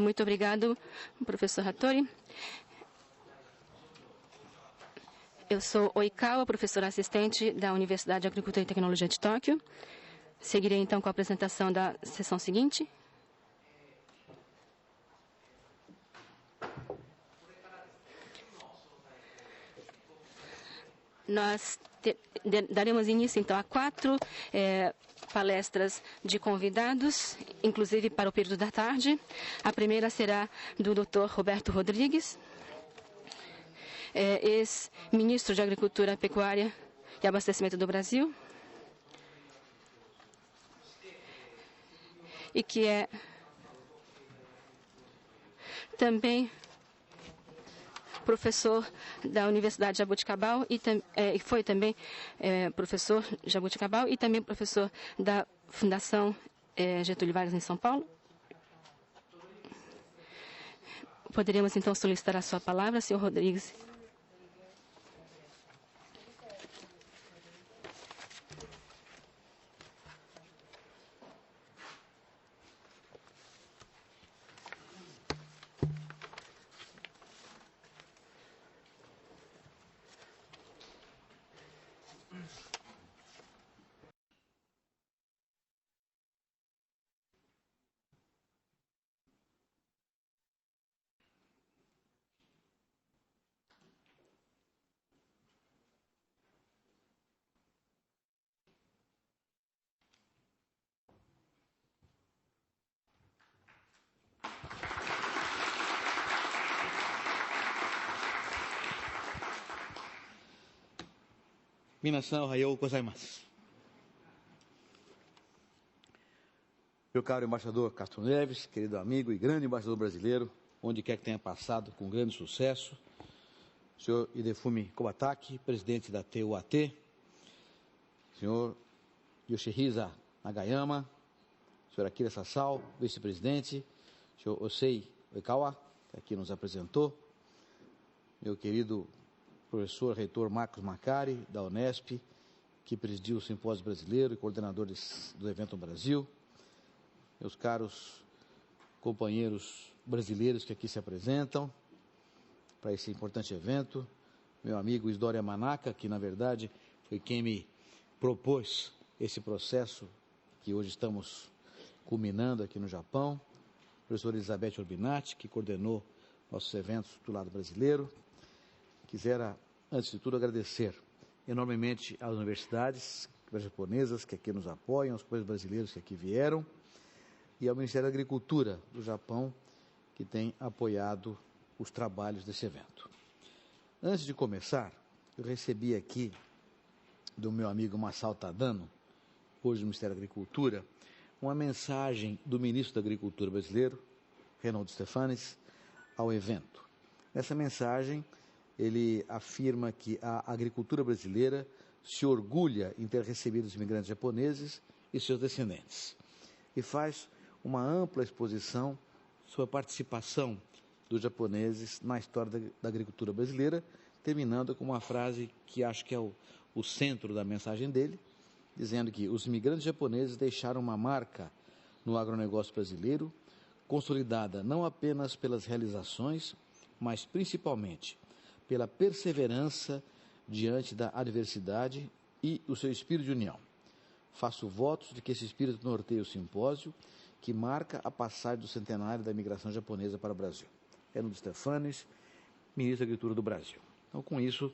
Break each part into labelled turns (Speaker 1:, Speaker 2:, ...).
Speaker 1: Muito obrigado, professor Hattori. Eu sou Oikawa, professora assistente da Universidade de Agricultura e Tecnologia de Tóquio. Seguirei, então, com a apresentação da sessão seguinte. Nós daremos início, então, a 4 palestras de convidados, inclusive para o período da tarde. A primeira será do Dr. Roberto Rodrigues, ex-ministro de Agricultura, Pecuária e Abastecimento do Brasil, e que é também professor da Universidade Jabuticabal e foi também professor Jabuticabal e também professor da Fundação Getúlio Vargas em São Paulo. Poderíamos então solicitar a sua palavra, senhor Rodrigues.
Speaker 2: Minasan ohayou gozaimasu. Meu caro embaixador Castro Neves, querido amigo e grande embaixador brasileiro, onde quer que tenha passado com grande sucesso, senhor Hidefumi Kobataki, presidente da TUAT, senhor Yoshihisa Nagayama, senhor Akira Sasao, vice-presidente, senhor Osei Oikawa, que aqui nos apresentou, meu querido professor reitor Marcos Macari, da Unesp, que presidiu o Simpósio Brasileiro e coordenador do evento no Brasil, meus caros companheiros brasileiros que aqui se apresentam para esse importante evento, meu amigo Isdória Manaka, que na verdade foi quem me propôs esse processo que hoje estamos culminando aqui no Japão, professora Elizabeth Urbinati, que coordenou nossos eventos do lado brasileiro. Quisera, antes de tudo, agradecer enormemente às universidades japonesas que aqui nos apoiam, aos países brasileiros que aqui vieram, e ao Ministério da Agricultura do Japão, que tem apoiado os trabalhos desse evento. Antes de começar, eu recebi aqui do meu amigo Masao Tadano, hoje do Ministério da Agricultura, uma mensagem do ministro da Agricultura brasileiro, Reinaldo Stefanes, ao evento. Nessa mensagem, ele afirma que a agricultura brasileira se orgulha em ter recebido os imigrantes japoneses e seus descendentes. E faz uma ampla exposição sobre a participação dos japoneses na história da agricultura brasileira, terminando com uma frase que acho que é o centro da mensagem dele, dizendo que os imigrantes japoneses deixaram uma marca no agronegócio brasileiro, consolidada não apenas pelas realizações, mas principalmente pela perseverança diante da adversidade e o seu espírito de união. Faço votos de que esse espírito norteie o simpósio que marca a passagem do centenário da imigração japonesa para o Brasil. Reinaldo Stefanes, ministro da Agricultura do Brasil. Então, com isso,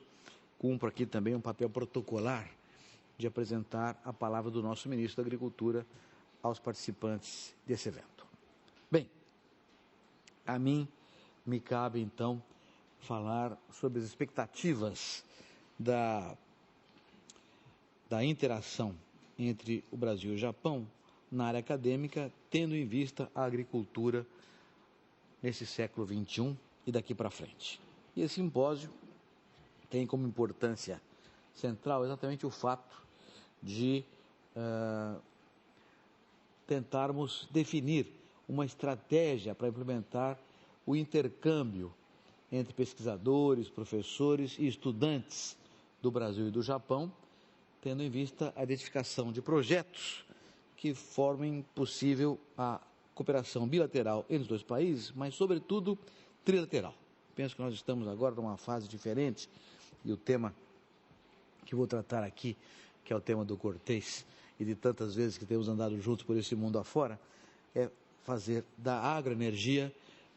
Speaker 2: cumpro aqui também um papel protocolar de apresentar a palavra do nosso ministro da Agricultura aos participantes desse evento. Bem, a mim me cabe, então, falar sobre as expectativas da interação entre o Brasil e o Japão na área acadêmica, tendo em vista a agricultura nesse século XXI e daqui para frente. E esse simpósio tem como importância central exatamente o fato de tentarmos definir uma estratégia para implementar o intercâmbio entre pesquisadores, professores e estudantes do Brasil e do Japão, tendo em vista a identificação de projetos que formem possível a cooperação bilateral entre os dois países, mas, sobretudo, trilateral. Penso que nós estamos agora numa fase diferente e o tema que vou tratar aqui, que é o tema do Cortés e de tantas vezes que temos andado juntos por esse mundo afora, é fazer da agroenergia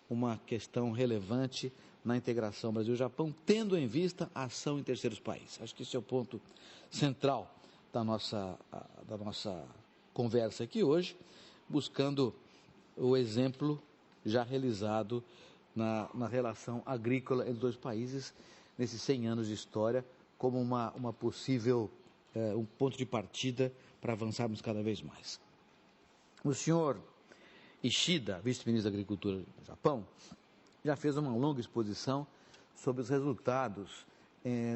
Speaker 2: uma questão relevante na integração Brasil-Japão, tendo em vista a ação em terceiros países. Acho que esse é o ponto central da nossa conversa aqui hoje, buscando o exemplo já realizado na relação agrícola entre os dois países, nesses 100 anos de história, como uma possível, um ponto de partida para avançarmos cada vez mais. O senhor Ishida, vice-ministro da Agricultura do Japão, já fez uma longa exposição sobre os resultados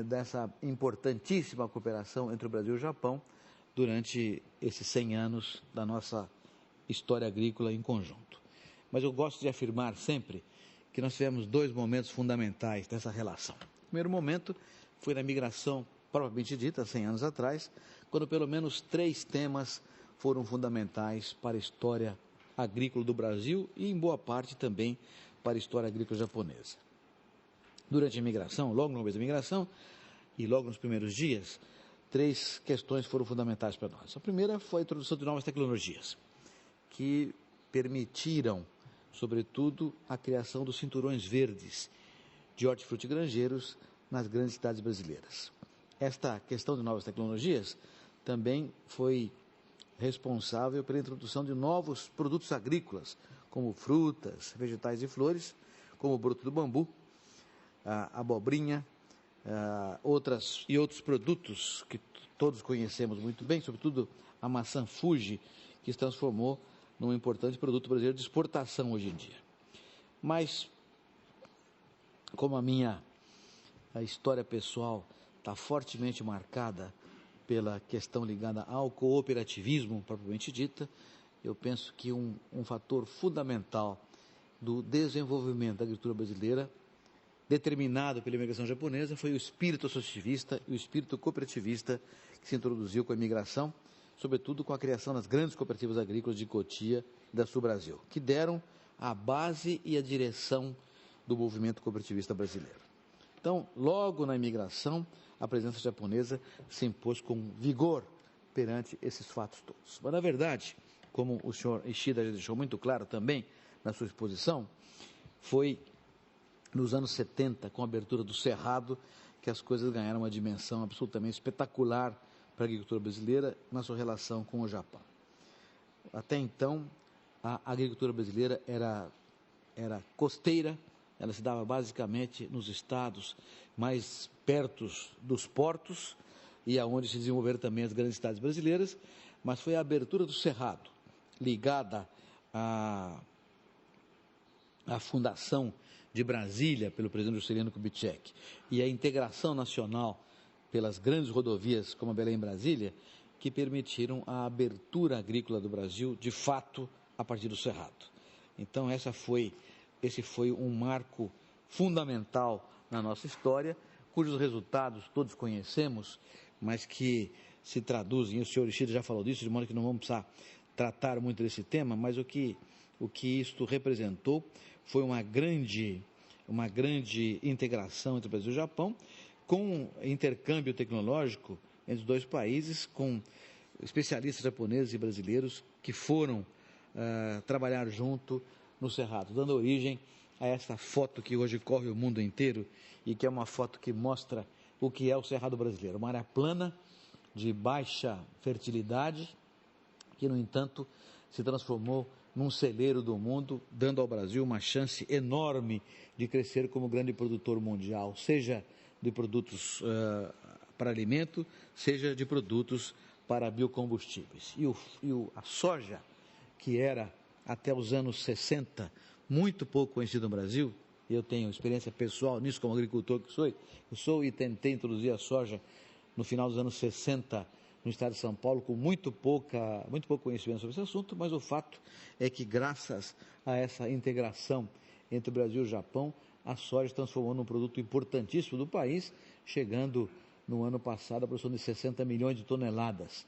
Speaker 2: dessa importantíssima cooperação entre o Brasil e o Japão durante esses 100 anos da nossa história agrícola em conjunto. Mas eu gosto de afirmar sempre que nós tivemos dois momentos fundamentais dessa relação. O primeiro momento foi na migração propriamente dita, 100 anos atrás, quando pelo menos 3 temas foram fundamentais para a história agrícola do Brasil e, em boa parte, também para a história agrícola japonesa. Durante a imigração, logo no começo da imigração e logo nos primeiros dias, 3 questões foram fundamentais para nós. A primeira foi a introdução de novas tecnologias, que permitiram, sobretudo, a criação dos cinturões verdes de hortifrutigranjeiros nas grandes cidades brasileiras. Esta questão de novas tecnologias também foi responsável pela introdução de novos produtos agrícolas, como frutas, vegetais e flores, como o broto do bambu, a abobrinha, outros produtos que todos conhecemos muito bem, sobretudo a maçã Fuji, que se transformou num importante produto brasileiro de exportação hoje em dia. Mas, como a minha história pessoal está fortemente marcada pela questão ligada ao cooperativismo, propriamente dita, eu penso que um fator fundamental do desenvolvimento da agricultura brasileira, determinado pela imigração japonesa, foi o espírito associativista e o espírito cooperativista que se introduziu com a imigração, sobretudo com a criação das grandes cooperativas agrícolas de Cotia e da Sul Brasil, que deram a base e a direção do movimento cooperativista brasileiro. Então, logo na imigração, a presença japonesa se impôs com vigor perante esses fatos todos. Mas, na verdade, como o senhor Ishida já deixou muito claro também na sua exposição, foi nos anos 70, com a abertura do Cerrado, que as coisas ganharam uma dimensão absolutamente espetacular para a agricultura brasileira na sua relação com o Japão. Até então, a agricultura brasileira era costeira, ela se dava basicamente nos estados mais perto dos portos e aonde se desenvolveram também as grandes cidades brasileiras, mas foi a abertura do Cerrado, ligada à fundação de Brasília pelo presidente Juscelino Kubitschek e a integração nacional pelas grandes rodovias como a Belém-Brasília, que permitiram a abertura agrícola do Brasil, de fato, a partir do Cerrado. Então, esse foi um marco fundamental na nossa história, cujos resultados todos conhecemos, mas que se traduzem, e o senhor Ishida já falou disso, de modo que não vamos precisar tratar muito desse tema, mas o que isto representou foi uma grande integração entre o Brasil e o Japão, com intercâmbio tecnológico entre os dois países, com especialistas japoneses e brasileiros que foram trabalhar junto no Cerrado, dando origem a essa foto que hoje corre o mundo inteiro e que é uma foto que mostra o que é o Cerrado brasileiro, uma área plana, de baixa fertilidade, que, no entanto, se transformou num celeiro do mundo, dando ao Brasil uma chance enorme de crescer como grande produtor mundial, seja de produtos para alimento, seja de produtos para biocombustíveis. A soja, que era até os anos 60 muito pouco conhecida no Brasil, e eu tenho experiência pessoal nisso como agricultor que sou e tentei introduzir a soja no final dos anos 60 no estado de São Paulo, com muito pouco conhecimento sobre esse assunto, mas o fato é que, graças a essa integração entre o Brasil e o Japão, a soja se transformou num produto importantíssimo do país, chegando no ano passado a produção de 60 milhões de toneladas.